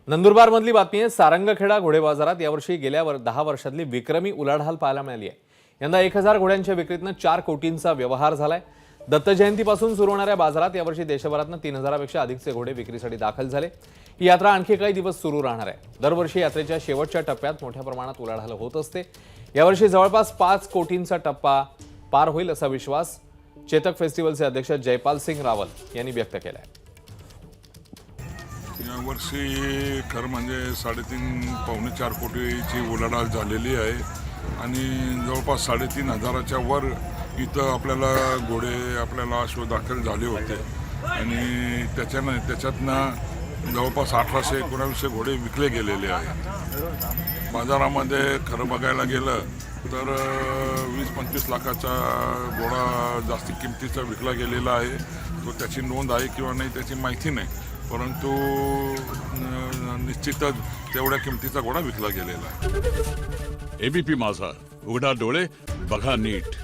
नंदुरबार मधली बातमी आहे। सारंगखेडा घोडे बाजारात यावर्षी गेल्या 10 वर्षातली विक्रमी उलाढाल पाहायला मिळाली आहे। यंदा 1000 घोड्यांच्या विक्रीतनं 4 कोटींचा व्यवहार झालाय। दत्त जयंतीपासून सुरू होणाऱ्या बाजारात यावर्षी देशभरातनं 3000 पेक्षा अधिकचे घोडे विक्रीसाठी दाखल झाले। ही यात्रा आणखी काही दिवस सुरू राहणार आहे। दरवर्षी यात्रेच्या शेवटच्या टप्प्यात मोठ्या प्रमाणात उलाढाल होत असते। यावर्षी जवळपास 5 कोटींचा टप्पा पार होईल असा विश्वास चेतक फेस्टिवलचे अध्यक्ष जयपाल सिंग रावल यांनी व्यक्त केला आहे। यावर्षी खरं म्हणजे 3.5-4 कोटीची उलाढाल झालेली आहे आणि जवळपास 3500च्या वर इथं आपल्याला घोडे आपल्याला अश्व दाखल झाले होते आणि त्याच्यातनं जवळपास 1800-1900 घोडे विकले गेलेले आहेत। बाजारामध्ये खरं बघायला गेलं तर 20-25 लाखाचा घोडा जास्ती किमतीचा विकला गेलेला आहे। तो त्याची नोंद आहे किंवा नाही त्याची माहिती नाही, परंतु निश्चितच तेवढ्या किमतीचा घोडा विकला गेलेला आहे। एबीपी माझा, उघडा डोळे बघा नीट।